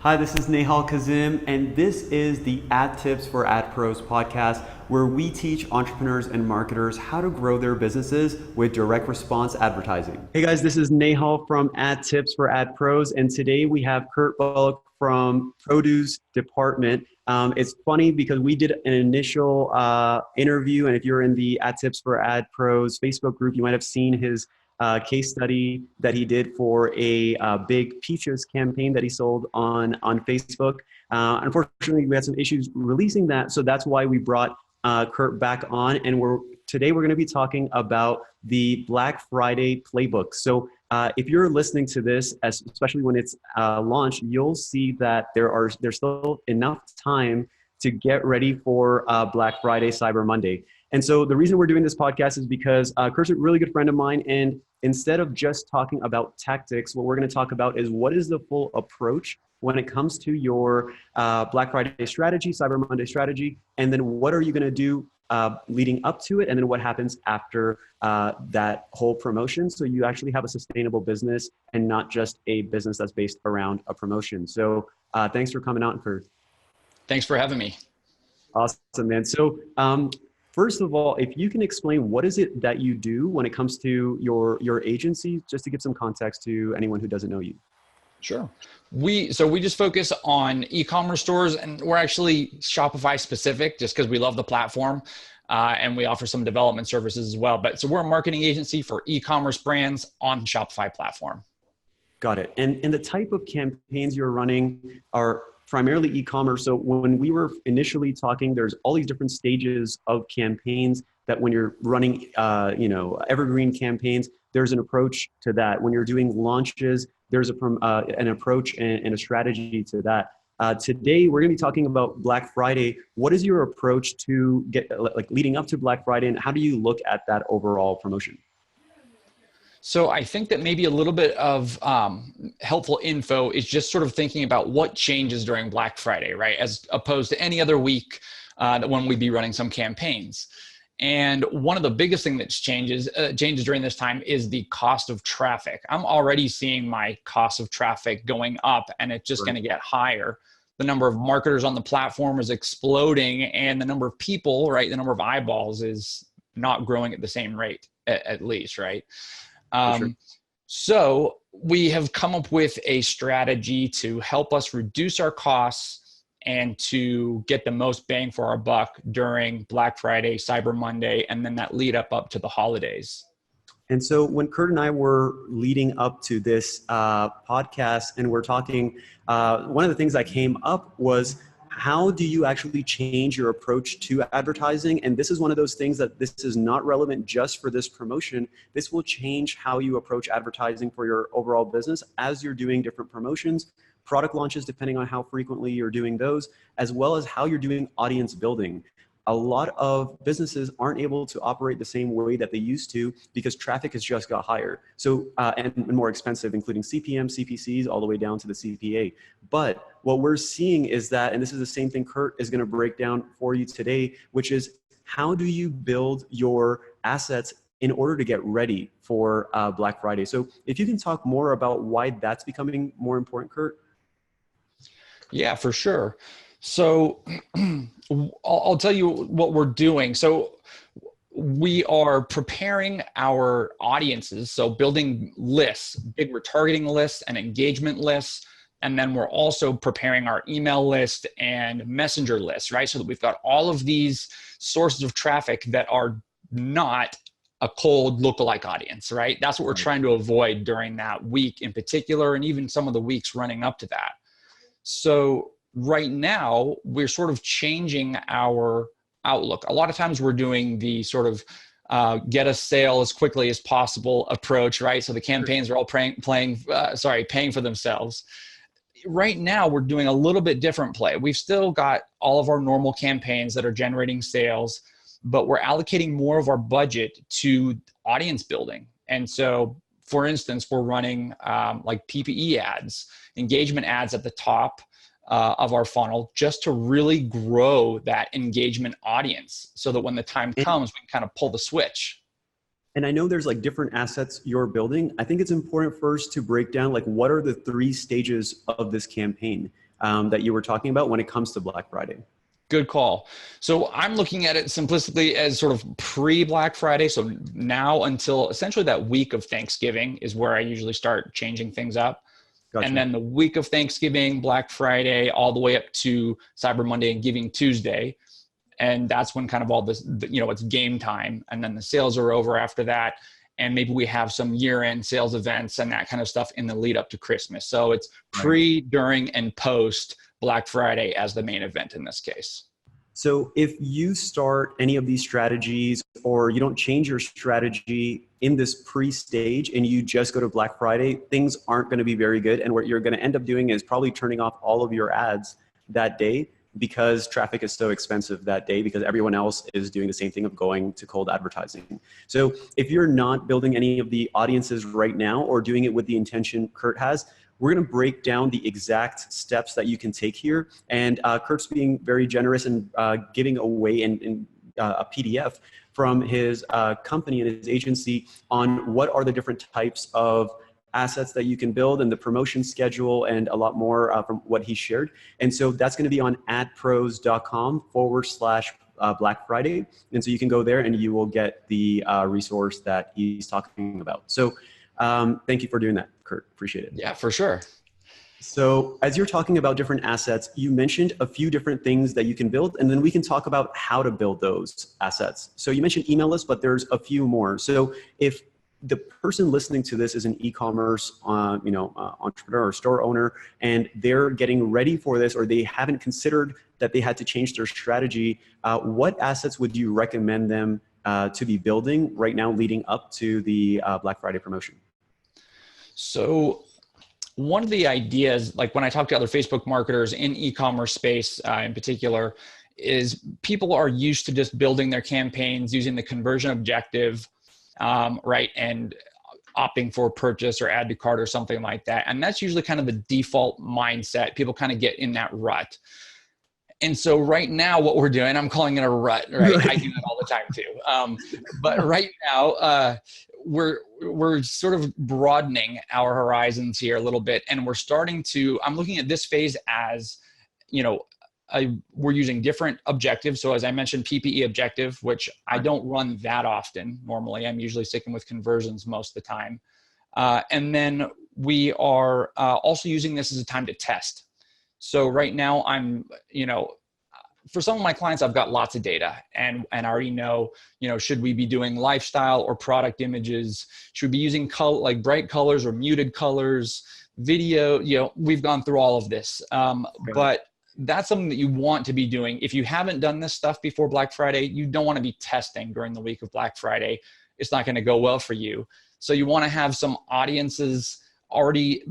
Hi, this is Nehal Kazim, and this is the Ad Tips for Ad Pros podcast, where we teach entrepreneurs and marketers how to grow their businesses with direct response advertising. Hey guys, this is Nehal from Ad Tips for Ad Pros, and today we have Kurt Bullock from Produce Department. It's funny because we did an initial interview, and if you're in the Ad Tips for Ad Pros Facebook group, you might have seen his case study that he did for a big peaches campaign that he sold on Facebook. Unfortunately, we had some issues releasing that, so that's why we brought Kurt back on, and today we're going to be talking about the Black Friday Playbook. So if you're listening to this, especially when it's launched, you'll see that there's still enough time to get ready for Black Friday, Cyber Monday. And so the reason we're doing this podcast is because Kurt's a really good friend of mine. And instead of just talking about tactics, what we're going to talk about is what is the full approach when it comes to your Black Friday strategy, Cyber Monday strategy, and then what are you going to do leading up to it, and then what happens after that whole promotion, so you actually have a sustainable business and not just a business that's based around a promotion. So thanks for coming out, Kurt. Thanks for having me. Awesome, man. So first of all, if you can explain what is it that you do when it comes to your agency, just to give some context to anyone who doesn't know you. Sure. We just focus on e-commerce stores, and we're actually Shopify specific just because we love the platform, and we offer some development services as well. So we're a marketing agency for e-commerce brands on the Shopify platform. Got it. And the type of campaigns you're running are primarily e-commerce. So when we were initially talking, there's all these different stages of campaigns that when you're running, evergreen campaigns, there's an approach to that. When you're doing launches, there's an approach and a strategy to that. Today, we're going to be talking about Black Friday. What is your approach to leading up to Black Friday, and how do you look at that overall promotion? So I think that maybe a little bit of helpful info is just sort of thinking about what changes during Black Friday, right? As opposed to any other week when we'd be running some campaigns. And one of the biggest things that changes during this time is the cost of traffic. I'm already seeing my cost of traffic going up, and it's just going to get higher. The number of marketers on the platform is exploding, and the number of people, right, the number of eyeballs is not growing at the same rate, at least, right? Sure. So we have come up with a strategy to help us reduce our costs and to get the most bang for our buck during Black Friday, Cyber Monday, and then that lead up to the holidays. And so when Kurt and I were leading up to this podcast and we're talking, one of the things that came up was, how do you actually change your approach to advertising? And this is one of those things that this is not relevant just for this promotion. This will change how you approach advertising for your overall business as you're doing different promotions, product launches, depending on how frequently you're doing those, as well as how you're doing audience building. A lot of businesses aren't able to operate the same way that they used to because traffic has just got higher. So, and more expensive, including CPM, CPCs, all the way down to the CPA. But what we're seeing is that, and this is the same thing Kurt is going to break down for you today, which is how do you build your assets in order to get ready for Black Friday? So if you can talk more about why that's becoming more important, Kurt. Yeah, for sure. So I'll tell you what we're doing. So we are preparing our audiences. So building lists, big retargeting lists and engagement lists. And then we're also preparing our email list and messenger lists, right? So that we've got all of these sources of traffic that are not a cold lookalike audience, right? That's what we're trying to avoid during that week in particular, and even some of the weeks running up to that. So right now, we're sort of changing our outlook. A lot of times we're doing the sort of get a sale as quickly as possible approach, right? So the campaigns are all paying for themselves. Right now, we're doing a little bit different play. We've still got all of our normal campaigns that are generating sales, but we're allocating more of our budget to audience building. And so, for instance, we're running like PPE ads, engagement ads at the top of our funnel, just to really grow that engagement audience so that when the time comes, we can kind of pull the switch. And I know there's like different assets you're building. I think it's important first to break down like what are the 3 stages of this campaign. that you were talking about when it comes to Black Friday? Good call. So I'm looking at it simplistically as sort of pre-Black Friday. So now until essentially that week of Thanksgiving is where I usually start changing things up. Gotcha. And then the week of Thanksgiving, Black Friday, all the way up to Cyber Monday and Giving Tuesday. And that's when kind of all this, it's game time. And then the sales are over after that. And maybe we have some year-end sales events and that kind of stuff in the lead up to Christmas. So it's pre, during, and post Black Friday as the main event in this case. So if you start any of these strategies or you don't change your strategy in this pre-stage and you just go to Black Friday, things aren't going to be very good. And what you're going to end up doing is probably turning off all of your ads that day because traffic is so expensive that day because everyone else is doing the same thing of going to cold advertising. So if you're not building any of the audiences right now or doing it with the intention Kurt has, we're going to break down the exact steps that you can take here. And Kurt's being very generous and giving away in a PDF from his company and his agency on what are the different types of assets that you can build and the promotion schedule and a lot more from what he shared. And so that's going to be on adpros.com/Black Friday. And so you can go there and you will get the resource that he's talking about. So thank you for doing that, Kurt. Appreciate it. Yeah, for sure. So as you're talking about different assets, you mentioned a few different things that you can build, and then we can talk about how to build those assets. So you mentioned email lists, but there's a few more. So if the person listening to this is an e-commerce entrepreneur or store owner, and they're getting ready for this, or they haven't considered that they had to change their strategy, what assets would you recommend them to be building right now leading up to the Black Friday promotion? So one of the ideas, like when I talk to other Facebook marketers in e-commerce space in particular, is people are used to just building their campaigns using the conversion objective, right? And opting for purchase or add to cart or something like that. And that's usually kind of the default mindset. People kind of get in that rut. And so right now what we're doing, I'm calling it a rut, right? I do that all the time too. But right now we're sort of broadening our horizons here a little bit. And we're starting to, I'm looking at this phase as, we're using different objectives. So as I mentioned, PPE objective, which I don't run that often. Normally, I'm usually sticking with conversions most of the time. And then we are also using this as a time to test. So right now I'm, for some of my clients, I've got lots of data and I already know, should we be doing lifestyle or product images? Should we be using like bright colors or muted colors, video? We've gone through all of this, but that's something that you want to be doing. If you haven't done this stuff before Black Friday, you don't want to be testing during the week of Black Friday. It's not going to go well for you. So you want to have some audiences already,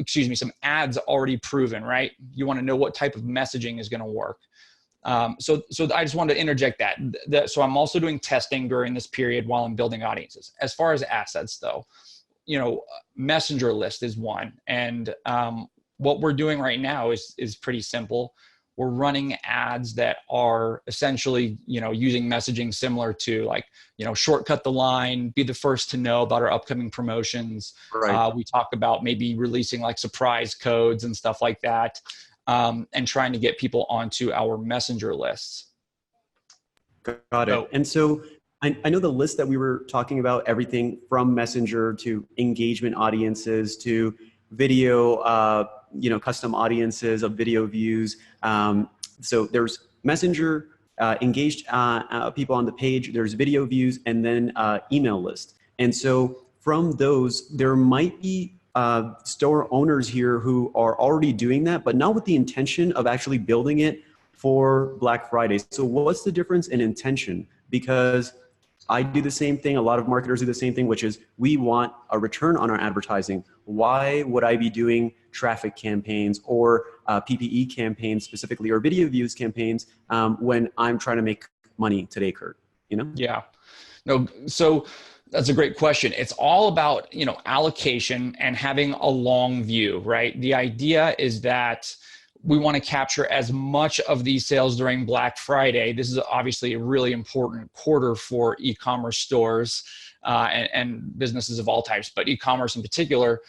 some ads already proven, right? You want to know what type of messaging is going to work. So I just wanted to interject that. So I'm also doing testing during this period while I'm building audiences. As far as assets though, messenger list is one. And what we're doing right now is pretty simple. We're running ads that are essentially, using messaging similar to like, shortcut the line, be the first to know about our upcoming promotions. Right. We talk about maybe releasing like surprise codes and stuff like that, and trying to get people onto our messenger lists. Got it. And so I know the list that we were talking about, everything from messenger to engagement audiences to video, custom audiences of video views. So there's messenger, engaged people on the page, there's video views, and then email list. And so from those, there might be store owners here who are already doing that, but not with the intention of actually building it for Black Friday. So what's the difference in intention? Because I do the same thing. A lot of marketers do the same thing, which is we want a return on our advertising. Why would I be doing traffic campaigns or PPE campaigns specifically, or video views campaigns when I'm trying to make money today, Kurt? Yeah. No. So that's a great question. It's all about, allocation and having a long view, right? The idea is that we want to capture as much of these sales during Black Friday. This is obviously a really important quarter for e-commerce stores and businesses of all types, but e-commerce in particular.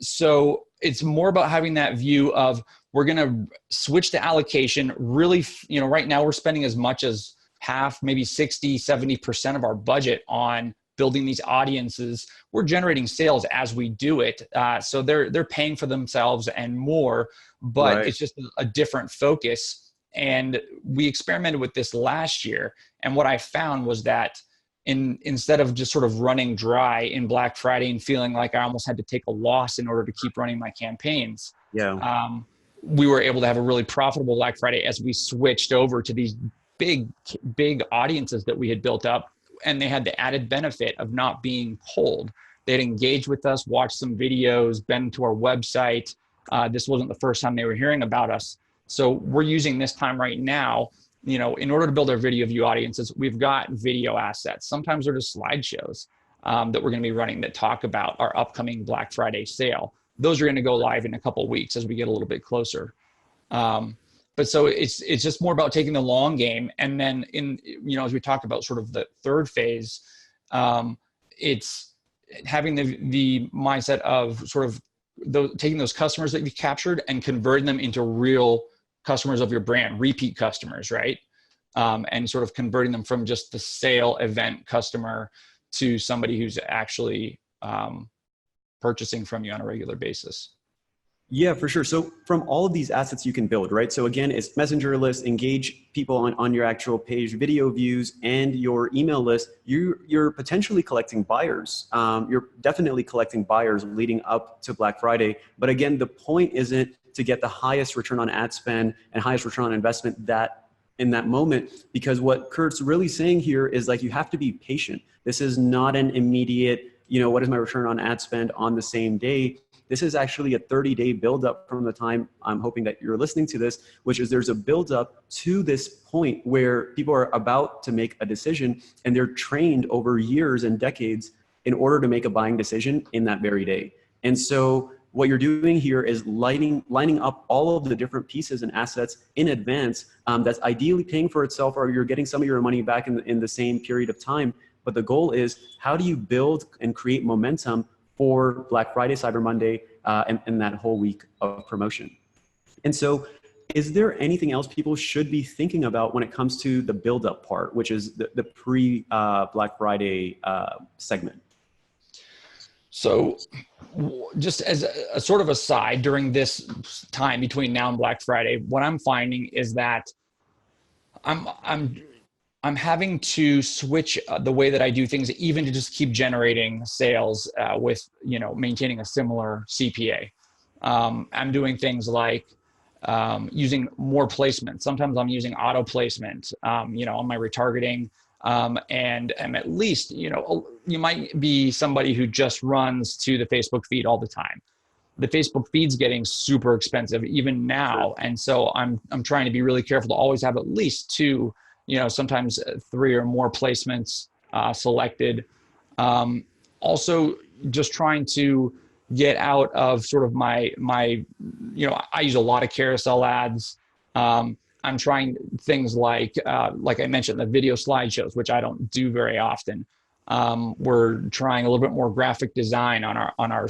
So it's more about having that view of we're going to switch the allocation. Really, right now we're spending as much as half, maybe 60, 70% of our budget on building these audiences. We're generating sales as we do it. So they're paying for themselves and more, but Right. it's just a different focus. And we experimented with this last year. And what I found was that instead of just sort of running dry in Black Friday and feeling like I almost had to take a loss in order to keep running my campaigns, Yeah. we were able to have a really profitable Black Friday as we switched over to these big audiences that we had built up. And they had the added benefit of not being cold. They'd engaged with us, watched some videos, been to our website. This wasn't the first time they were hearing about us. So we're using this time right now, in order to build our video view audiences, we've got video assets. Sometimes they're just slideshows that we're going to be running that talk about our upcoming Black Friday sale. Those are going to go live in a couple of weeks as we get a little bit closer. But so it's just more about taking the long game. And then as we talked about sort of the third phase, it's having the mindset of sort of taking those customers that you've captured and converting them into real customers of your brand, repeat customers, right? And sort of converting them from just the sale event customer to somebody who's actually purchasing from you on a regular basis. Yeah, for sure. So from all of these assets you can build, right? So again, it's messenger list, engage people on your actual page, video views, and your email list. You're potentially collecting buyers. You're definitely collecting buyers leading up to Black Friday. But again, the point isn't to get the highest return on ad spend and highest return on investment in that moment, because what Kurt's really saying here is like, you have to be patient. This is not an immediate, what is my return on ad spend on the same day? This is actually a 30-day buildup from the time I'm hoping that you're listening to this, which is there's a buildup to this point where people are about to make a decision, and they're trained over years and decades in order to make a buying decision in that very day. And so what you're doing here is lining up all of the different pieces and assets in advance that's ideally paying for itself, or you're getting some of your money back in the same period of time. But the goal is, how do you build and create momentum for Black Friday, Cyber Monday, and that whole week of promotion? And so is there anything else people should be thinking about when it comes to the build-up part, which is the pre-Black Friday segment? So just as a sort of aside, during this time between now and Black Friday, what I'm finding is that I'm having to switch the way that I do things, even to just keep generating sales with, maintaining a similar CPA. I'm doing things like using more placement. Sometimes I'm using auto placement, on my retargeting. And at least, you might be somebody who just runs to the Facebook feed all the time. The Facebook feed's getting super expensive even now. And so I'm trying to be really careful to always have at least two, sometimes 3 or more placements selected. Also just trying to get out of sort of my, I use a lot of carousel ads. I'm trying things like I mentioned, the video slideshows, which I don't do very often. We're trying a little bit more graphic design on our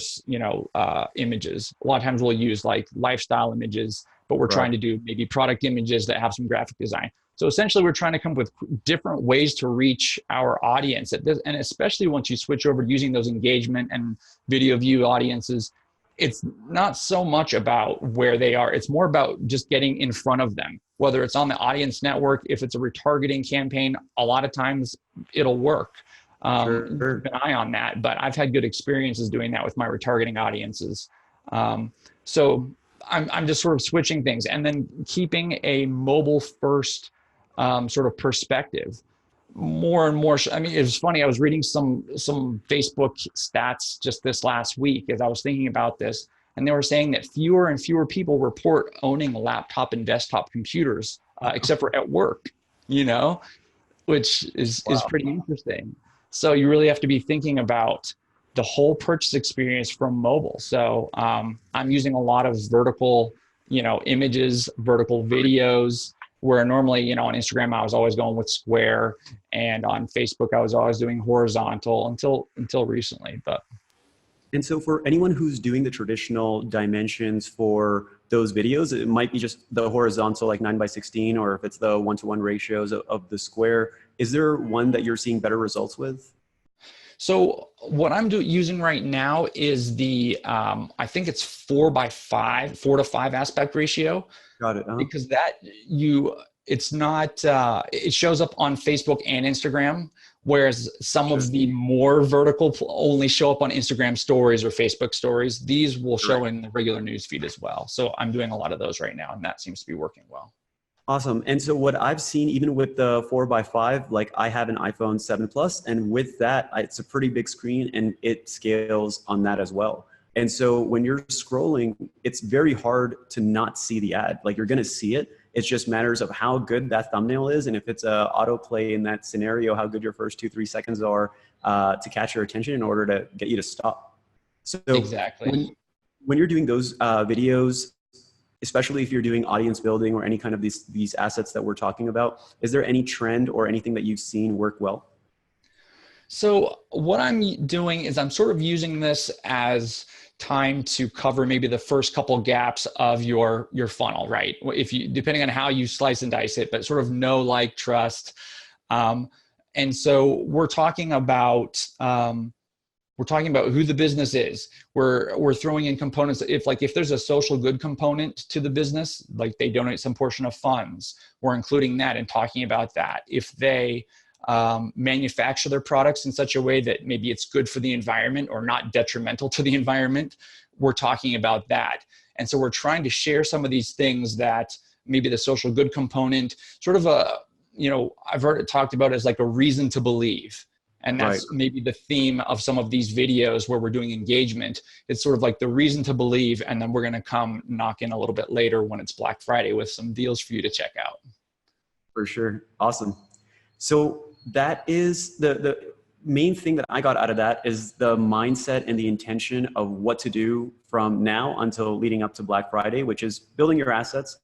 images. A lot of times we'll use like lifestyle images, but we're trying to do maybe product images that have some graphic design. So essentially, we're trying to come up with different ways to reach our audience. And especially once you switch over to using those engagement and video view audiences, it's not so much about where they are. It's more about just getting in front of them, whether it's on the audience network. If it's a retargeting campaign, a lot of times it'll work. Sure. Keep an eye on that, but I've had good experiences doing that with my retargeting audiences. So I'm just sort of switching things and then keeping a mobile first sort of perspective. More and more. I mean, it was funny. I was reading some Facebook stats just this last week as I was thinking about this, and they were saying that fewer and fewer people report owning laptop and desktop computers, except for at work. Which is pretty interesting. So you really have to be thinking about the whole purchase experience from mobile. So I'm using a lot of vertical, images, vertical videos. Where normally, on Instagram, I was always going with square, and on Facebook, I was always doing horizontal until recently. But And so for anyone who's doing the traditional dimensions for those videos, it might be just the horizontal, like 9:16, or if it's the 1-to-1 ratios of the square. Is there one that you're seeing better results with? So what I'm using right now is the, I think it's 4:5, 4:5 aspect ratio, Got it. Uh-huh. because it's not, it shows up on Facebook and Instagram, whereas some Sure. of the more vertical only show up on Instagram stories or Facebook stories. These will show Correct. in the regular news feed as well. So I'm doing a lot of those right now, and that seems to be working well. Awesome. And so what I've seen, even with the 4:5, like I have an iPhone 7 Plus, and with that, it's a pretty big screen and it scales on that as well. And so when you're scrolling, it's very hard to not see the ad. Like you're going to see it. It just matters of how good that thumbnail is. And if it's a autoplay in that scenario, how good your first 2-3 seconds are to catch your attention in order to get you to stop. So Exactly. when you're doing those videos, especially if you're doing audience building or any kind of these assets that we're talking about, is there any trend or anything that you've seen work well? So what I'm doing is I'm sort of using this as time to cover maybe the first couple gaps of your funnel, right? If you, depending on how you slice and dice it, but sort of know, like, trust. And so we're talking about who the business is. We're throwing in components. If there's a social good component to the business, like they donate some portion of funds, we're including that and talking about that. If they manufacture their products in such a way that maybe it's good for the environment or not detrimental to the environment, we're talking about that. And so we're trying to share some of these things that maybe the social good component, sort of I've heard it talked about as like a reason to believe. And that's Right. maybe the theme of some of these videos where we're doing engagement. It's sort of like the reason to believe, and then we're going to come knock in a little bit later when it's Black Friday with some deals for you to check out. For sure. Awesome. So that is the main thing that I got out of that is the mindset and the intention of what to do from now until leading up to Black Friday, which is building your assets.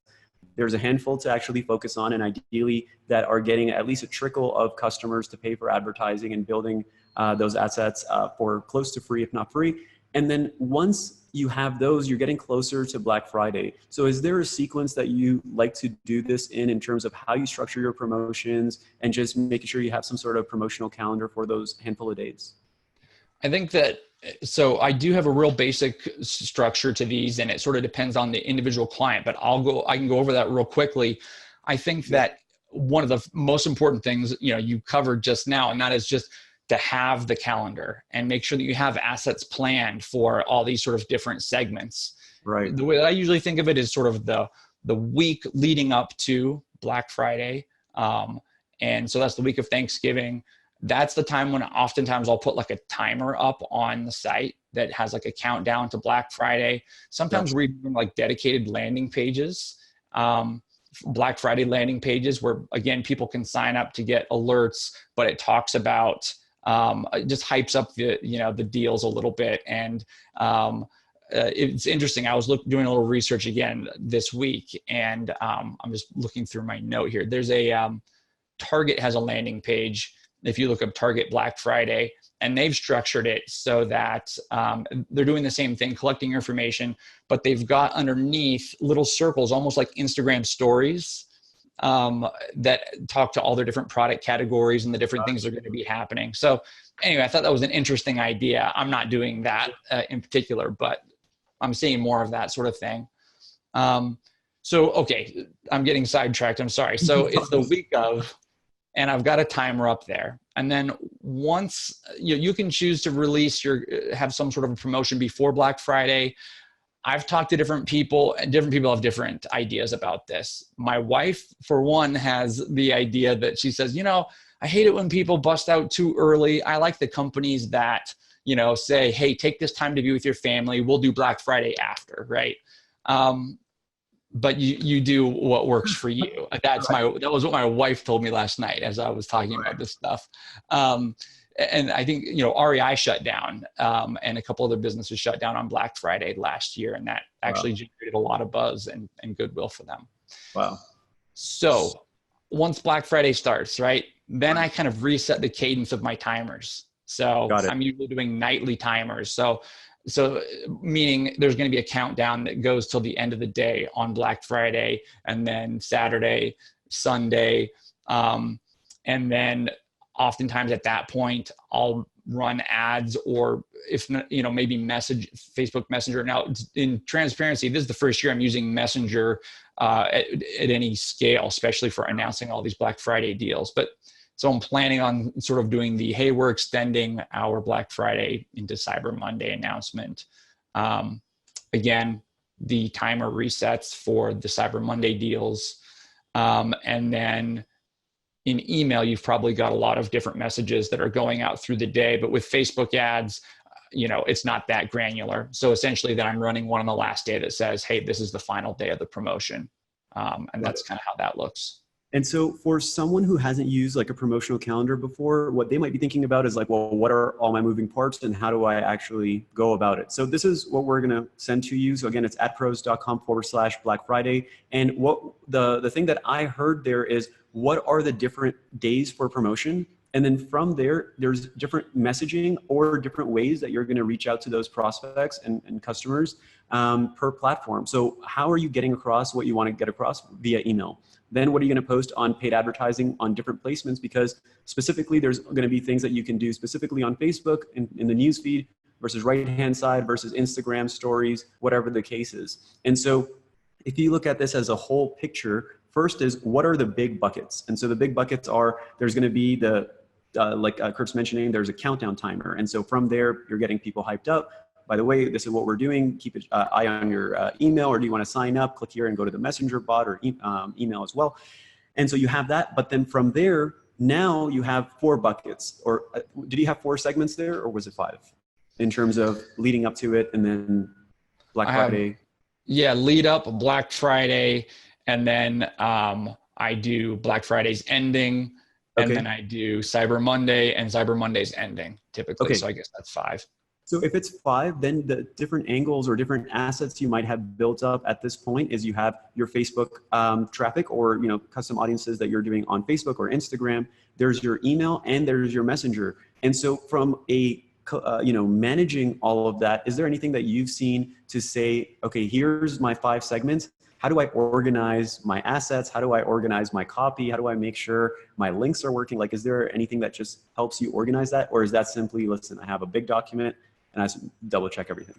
There's a handful to actually focus on, and ideally that are getting at least a trickle of customers to pay for advertising and building those assets for close to free, if not free. And then once you have those, you're getting closer to Black Friday. So is there a sequence that you like to do this in terms of how you structure your promotions and just making sure you have some sort of promotional calendar for those handful of days? I think that, so I do have a real basic structure to these, and it sort of depends on the individual client, but I can go over that real quickly. I think that one of the most important things, you covered just now, and that is just to have the calendar and make sure that you have assets planned for all these sort of different segments. Right. The way that I usually think of it is sort of the week leading up to Black Friday. And so that's the week of Thanksgiving. That's the time when oftentimes I'll put like a timer up on the site that has like a countdown to Black Friday. Sometimes we're doing like dedicated landing pages, Black Friday landing pages where, again, people can sign up to get alerts, but it talks about, it just hypes up the deals a little bit. And it's interesting. I was doing a little research again this week, and I'm just looking through my note here. There's Target has a landing page. If you look up Target Black Friday, and they've structured it so that they're doing the same thing, collecting information, but they've got underneath little circles, almost like Instagram stories, that talk to all their different product categories and the different things that are going to be happening. So anyway, I thought that was an interesting idea. I'm not doing that in particular, but I'm seeing more of that sort of thing. Okay, I'm getting sidetracked. I'm sorry. So it's the week of, and I've got a timer up there. And then once you can choose to have some sort of a promotion before Black Friday. I've talked to different people, and different people have different ideas about this. My wife, for one, has the idea that she says, I hate it when people bust out too early. I like the companies that, say, hey, take this time to be with your family. We'll do Black Friday after, right? But you do what works for you. That was what my wife told me last night as I was talking about this stuff. And I think, REI shut down, and a couple other businesses shut down on Black Friday last year. And that actually generated a lot of buzz and goodwill for them. Wow. So once Black Friday starts, right, then I kind of reset the cadence of my timers. So I'm usually doing nightly timers. So so meaning there's going to be a countdown that goes till the end of the day on Black Friday, and then Saturday, Sunday. And then oftentimes at that point, I'll run ads, or if maybe Facebook Messenger. Now, in transparency, this is the first year I'm using Messenger at any scale, especially for announcing all these Black Friday deals. But so I'm planning on sort of doing hey, we're extending our Black Friday into Cyber Monday announcement. Again, the timer resets for the Cyber Monday deals. And then in email, you've probably got a lot of different messages that are going out through the day, but with Facebook ads, it's not that granular. So essentially then I'm running one on the last day that says, hey, this is the final day of the promotion. And that's kind of how that looks. And so for someone who hasn't used like a promotional calendar before, what they might be thinking about is like, well, what are all my moving parts and how do I actually go about it? So this is what we're going to send to you. So again, it's adpros.com/Black Friday. And what the thing that I heard there is, what are the different days for promotion? And then from there, there's different messaging or different ways that you're going to reach out to those prospects and customers per platform. So how are you getting across what you want to get across via email? Then what are you going to post on paid advertising on different placements? Because specifically, there's going to be things that you can do specifically on Facebook in the newsfeed versus right-hand side versus Instagram stories, whatever the case is. And so if you look at this as a whole picture, first is what are the big buckets? And so the big buckets are, there's going to be like Kurt's mentioning, there's a countdown timer. And so from there, you're getting people hyped up. By the way, this is what we're doing. Keep an eye on your email, or do you want to sign up? Click here and go to the Messenger bot or email as well. And so you have that. But then from there, now you have 4 buckets. Or did you have 4 segments there, or was it 5 in terms of leading up to it and then Black Friday? Lead up, Black Friday, and then I do Black Friday's ending, and then I do Cyber Monday and Cyber Monday's ending typically. Okay. So I guess that's 5. So if it's 5, then the different angles or different assets you might have built up at this point is you have your Facebook traffic, or custom audiences that you're doing on Facebook or Instagram. There's your email and there's your Messenger. And so from a managing all of that, is there anything that you've seen to say, okay, here's my 5 segments. How do I organize my assets? How do I organize my copy? How do I make sure my links are working? Like, is there anything that just helps you organize that? Or is that simply, listen, I have a big document and I just double check everything?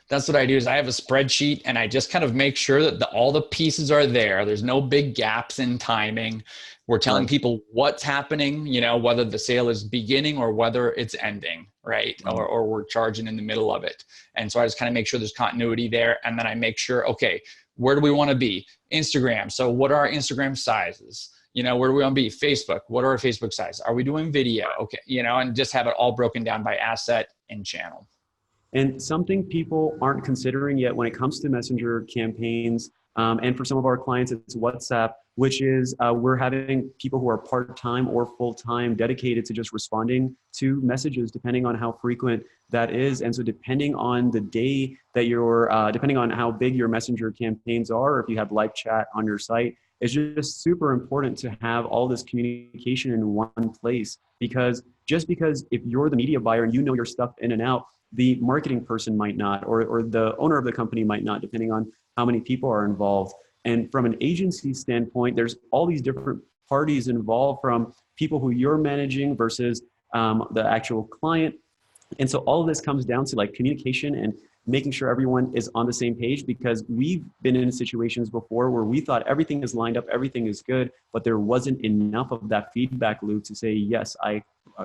That's what I do, is I have a spreadsheet and I just kind of make sure that all the pieces are there. There's no big gaps in timing. We're telling people what's happening, whether the sale is beginning or whether it's ending, right? Or we're charging in the middle of it. And so I just kind of make sure there's continuity there. And then I make sure, okay, where do we want to be? Instagram. So what are our Instagram sizes? Where do we want to be? Facebook. What are our Facebook sizes? Are we doing video? Okay. And just have it all broken down by asset and channel. And something people aren't considering yet when it comes to Messenger campaigns, and for some of our clients, it's WhatsApp, which is we're having people who are part-time or full-time dedicated to just responding to messages, depending on how frequent that is. And so depending on the day that depending on how big your Messenger campaigns are, or if you have live chat on your site, it's just super important to have all this communication in one place. Because if you're the media buyer and you know your stuff in and out, the marketing person might not, or the owner of the company might not, depending on how many people are involved. And from an agency standpoint, there's all these different parties involved, from people who you're managing versus the actual client. And so all of this comes down to like communication and making sure everyone is on the same page, because we've been in situations before where we thought everything is lined up, everything is good, but there wasn't enough of that feedback loop to say, yes, I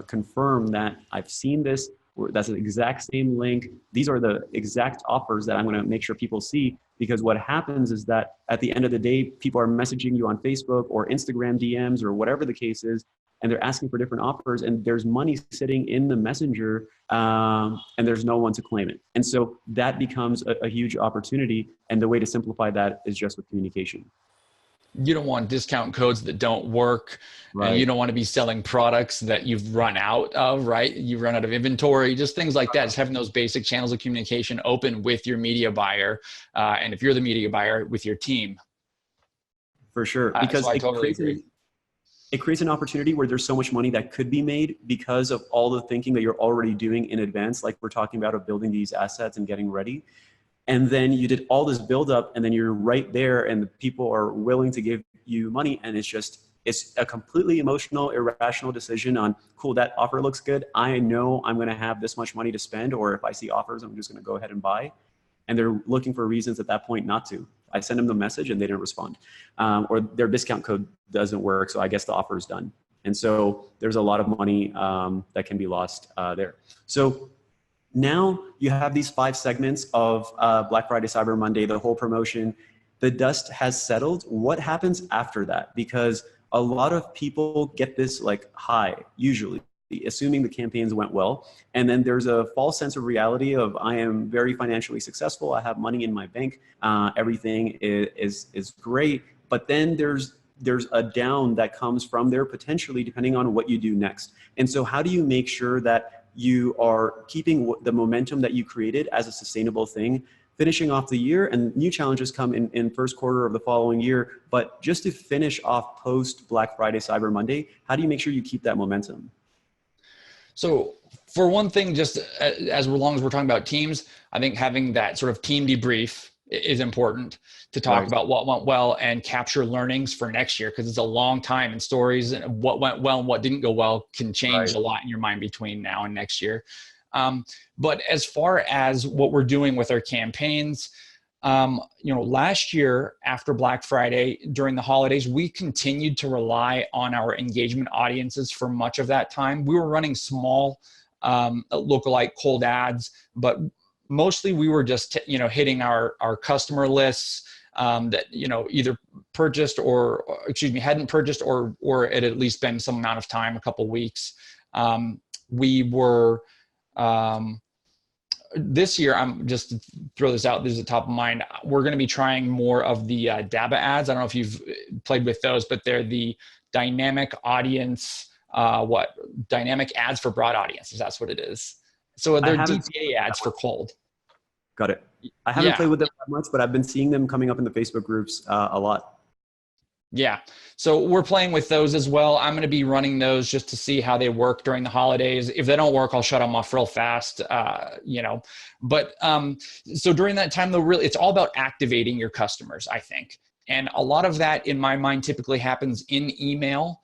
confirm that I've seen this, or that's the exact same link. These are the exact offers that I'm going to make sure people see. Because what happens is that at the end of the day, people are messaging you on Facebook or Instagram DMs or whatever the case is, and they're asking for different offers, and there's money sitting in the Messenger, and there's no one to claim it. And so that becomes a huge opportunity. And the way to simplify that is just with communication. You don't want discount codes that don't work. Right. And you don't want to be selling products that you've run out of, right? You've run out of inventory, just things like that. Just having those basic channels of communication open with your media buyer. And if you're the media buyer, with your team. For sure. Because so I totally agree. it creates an opportunity where there's so much money that could be made because of all the thinking that you're already doing in advance, like we're talking about, of building these assets and getting ready. And then you did all this build up, and then you're right there and the people are willing to give you money. And it's a completely emotional, irrational decision on, cool, that offer looks good. I know I'm going to have this much money to spend, or if I see offers, I'm just going to go ahead and buy. And they're looking for reasons at that point not to. I sent them the message and they didn't respond. Or their discount code doesn't work, so I guess the offer is done. And so there's a lot of money that can be lost there. So now you have these 5 segments of Black Friday, Cyber Monday, the whole promotion. The dust has settled. What happens after that? Because a lot of people get this like high, usually, assuming the campaigns went well. And then there's a false sense of reality of, I am very financially successful. I have money in my bank. Everything is great. But then there's a down that comes from there potentially, depending on what you do next. And so how do you make sure that you are keeping the momentum that you created as a sustainable thing, finishing off the year, and new challenges come in first quarter of the following year. But just to finish off post Black Friday, Cyber Monday, how do you make sure you keep that momentum? So for one thing, just as long as we're talking about teams, I think having that sort of team debrief is important to talk about what went well and capture learnings for next year, because it's a long time, and stories and what went well and what didn't go well can change a lot in your mind between now and next year. But as far as what we're doing with our campaigns, last year after Black Friday, during the holidays, we continued to rely on our engagement audiences for much of that time. We were running small lookalike cold ads, but mostly we were just, hitting our customer lists that, either purchased hadn't purchased or it had at least been some amount of time, a couple weeks. We were, this year, I'm just to throw this out, this is the top of mind, we're going to be trying more of the DABA ads. I don't know if you've played with those, but they're the dynamic audience, dynamic ads for broad audiences. That's what it is. So they're DPA ads for cold. Got it. I haven't played with them that much, but I've been seeing them coming up in the Facebook groups a lot. Yeah. So we're playing with those as well. I'm going to be running those just to see how they work during the holidays. If they don't work, I'll shut them off real fast, But so during that time, though, really, it's all about activating your customers, I think. And a lot of that, in my mind, typically happens in email,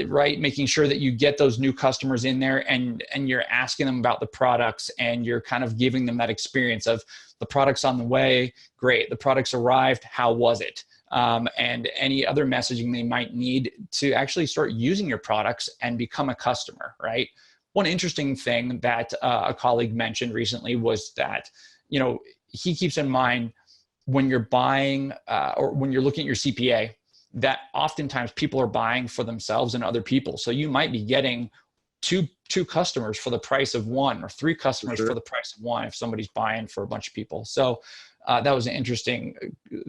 right? Making sure that you get those new customers in there and you're asking them about the products, and you're kind of giving them that experience of the product's on the way. Great. The product's arrived. How was it? And any other messaging they might need to actually start using your products and become a customer, right? One interesting thing that a colleague mentioned recently was that, he keeps in mind when you're buying or when you're looking at your CPA, that oftentimes people are buying for themselves and other people. So you might be getting two customers for the price of one, or 3 customers for the price of one if somebody's buying for a bunch of people. So that was an interesting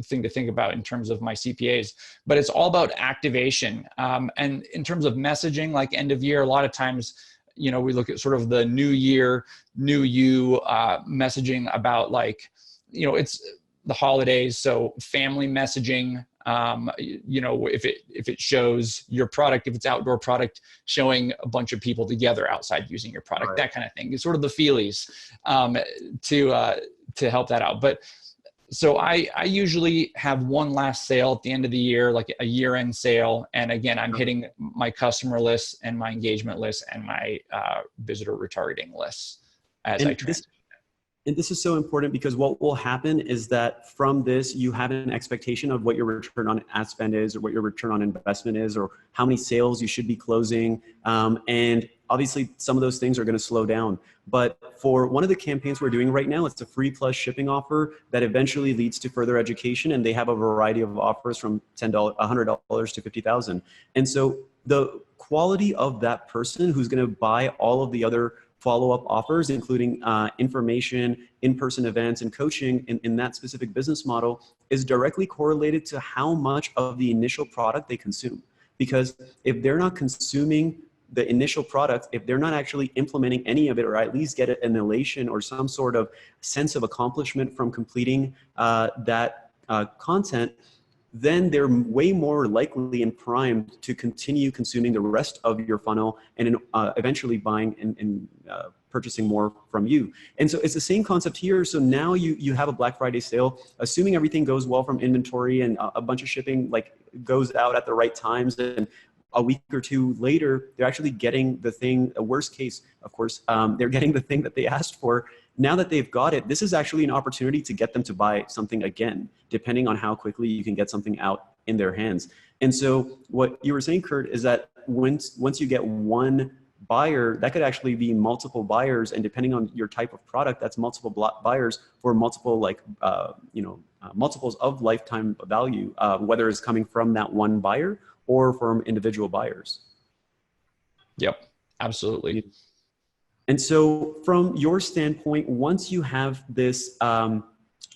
thing to think about in terms of my CPAs, but it's all about activation. And in terms of messaging, like end of year, a lot of times, we look at sort of the new year, new you messaging about it's the holidays. So family messaging, if it shows your product, if it's outdoor product, showing a bunch of people together outside using your product, that kind of thing. It's sort of the feelies to help that out. But so I usually have one last sale at the end of the year, like a year-end sale. And again, I'm hitting my customer lists and my engagement lists and my visitor retargeting lists as I transition. And this is so important, because what will happen is that from this, you have an expectation of what your return on ad spend is, or what your return on investment is, or how many sales you should be closing. And obviously some of those things are going to slow down. But for one of the campaigns we're doing right now, it's a free plus shipping offer that eventually leads to further education. And they have a variety of offers from $100 to $50,000. And so the quality of that person who's going to buy all of the other follow-up offers, including information, in-person events, and coaching in that specific business model, is directly correlated to how much of the initial product they consume. Because if they're not consuming the initial product, if they're not actually implementing any of it, or at least get an elation or some sort of sense of accomplishment from completing that content, then they're way more likely and primed to continue consuming the rest of your funnel and eventually buying and purchasing more from you. And so it's the same concept here. So now you have a Black Friday sale, assuming everything goes well from inventory and a bunch of shipping like goes out at the right times, and a week or two later, they're actually getting the thing, a worst case, of course, they're getting the thing that they asked for. Now that they've got it, this is actually an opportunity to get them to buy something again, depending on how quickly you can get something out in their hands. And so what you were saying, Kurt, is that once you get one buyer, that could actually be multiple buyers. And depending on your type of product, that's multiple buyers for multiple, multiples of lifetime value, whether it's coming from that one buyer or from individual buyers. Yep, absolutely. And so from your standpoint, once you have this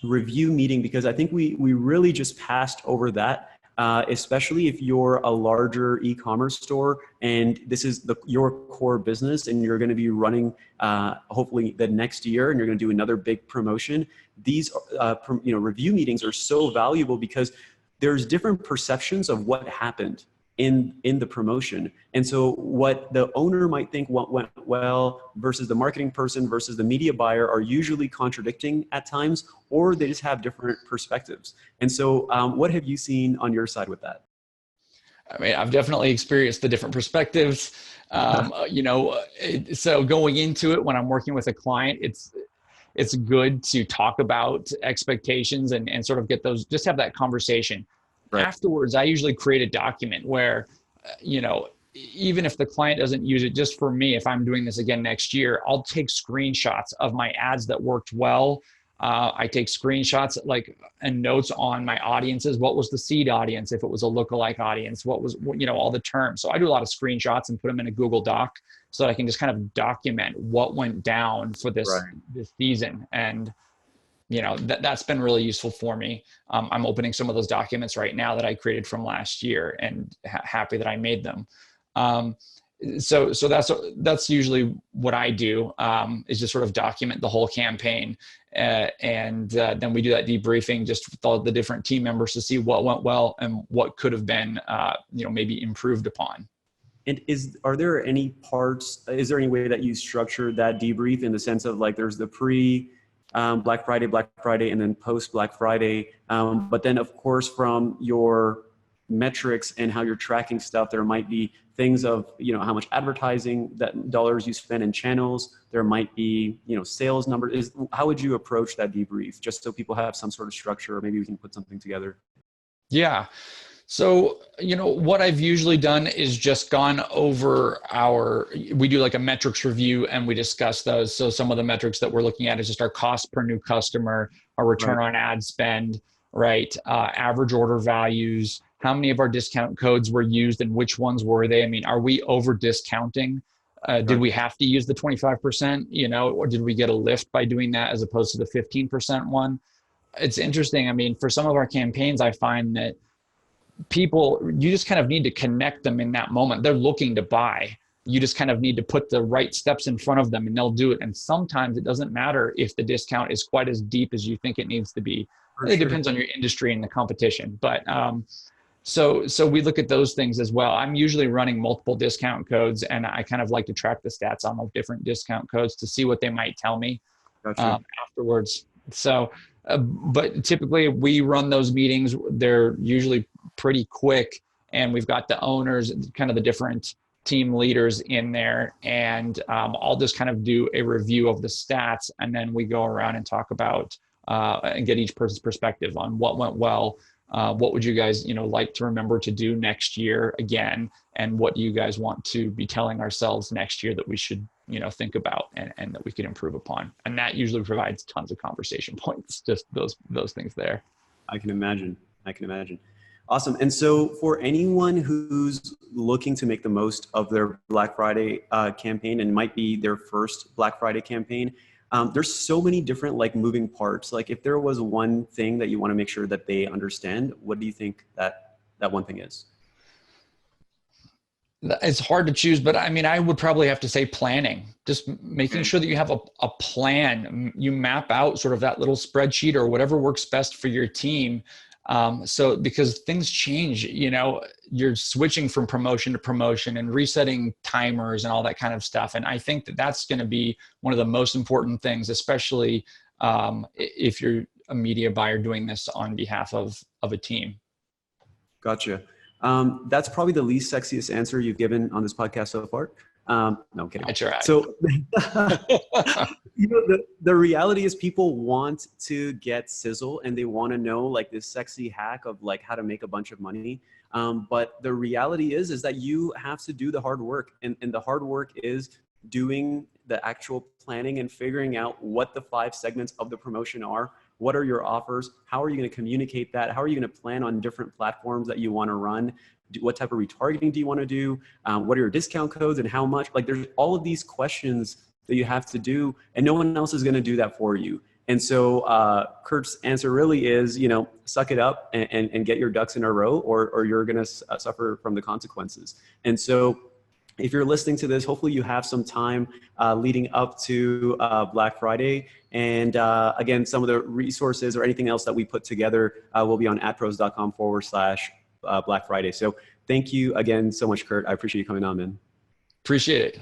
review meeting, because I think we really just passed over that, especially if you're a larger e-commerce store and this is your core business and you're going to be running hopefully the next year and you're going to do another big promotion. These review meetings are so valuable because there's different perceptions of what happened in the promotion. And so what the owner might think went well versus the marketing person versus the media buyer are usually contradicting at times, or they just have different perspectives. And so what have you seen on your side with that? I mean, I've definitely experienced the different perspectives. So going into it, when I'm working with a client, it's good to talk about expectations and sort of get those, just have that conversation. Right. Afterwards, I usually create a document where, even if the client doesn't use it, just for me, if I'm doing this again next year, I'll take screenshots of my ads that worked well. I take screenshots and notes on my audiences. What was the seed audience? If it was a lookalike audience, what was, all the terms. So I do a lot of screenshots and put them in a Google Doc so that I can just kind of document what went down for this season. And that's been really useful for me. I'm opening some of those documents right now that I created from last year and happy that I made them. So that's usually what I do, is just sort of document the whole campaign. And then we do that debriefing just with all the different team members to see what went well and what could have been, maybe improved upon. And is there any way that you structure that debrief in the sense of there's the Black Friday, and then post Black Friday. But then of course, from your metrics and how you're tracking stuff, there might be things of, how much advertising that dollars you spend in channels. There might be, sales numbers. How would you approach that debrief? Just so people have some sort of structure, or maybe we can put something together. Yeah. So, what I've usually done is just gone over we do a metrics review and we discuss those. So some of the metrics that we're looking at is just our cost per new customer, our return on ad spend, right? Average order values, how many of our discount codes were used and which ones were they? I mean, are we over discounting? Did we have to use the 25%, or did we get a lift by doing that as opposed to the 15% one? It's interesting. I mean, for some of our campaigns, I find that people, you just kind of need to connect them in that moment. They're looking to buy. You just kind of need to put the right steps in front of them and they'll do it. And sometimes it doesn't matter if the discount is quite as deep as you think it needs to be. It depends on your industry and the competition. But so we look at those things as well. I'm usually running multiple discount codes and I kind of like to track the stats on the different discount codes to see what they might tell me afterwards. So, but typically we run those meetings. They're usually pretty quick and we've got the owners, kind of the different team leaders in there. And I'll just kind of do a review of the stats and then we go around and talk about and get each person's perspective on what went well. What would you guys, like to remember to do next year again? And what do you guys want to be telling ourselves next year that we should, think about and that we could improve upon? And that usually provides tons of conversation points, just those things there. I can imagine. Awesome. And so for anyone who's looking to make the most of their Black Friday campaign and might be their first Black Friday campaign, there's so many different moving parts. If there was one thing that you want to make sure that they understand, what do you think that one thing is? It's hard to choose, but I mean, I would probably have to say planning, just making sure that you have a plan. You map out sort of that little spreadsheet or whatever works best for your team. So because things change, you're switching from promotion to promotion and resetting timers and all that kind of stuff. And I think that that's going to be one of the most important things, especially if you're a media buyer doing this on behalf of a team. Gotcha. That's probably the least sexiest answer you've given on this podcast so far. No, I'm kidding. I tried. So, the reality is people want to get sizzle and they want to know like this sexy hack of like how to make a bunch of money. But the reality is that you have to do the hard work, and the hard work is doing the actual planning and figuring out what the 5 segments of the promotion are. What are your offers? How are you going to communicate that? How are you going to plan on different platforms that you want to run? What type of retargeting do you want to do? What are your discount codes and how much? Like there's all of these questions that you have to do, and no one else is going to do that for you. And so Kurt's answer really is, suck it up and get your ducks in a row, or you're going to suffer from the consequences. And so if you're listening to this, hopefully you have some time leading up to Black Friday. And again, some of the resources or anything else that we put together will be on adpros.com/Black Friday. So thank you again so much, Kurt. I appreciate you coming on, man. Appreciate it.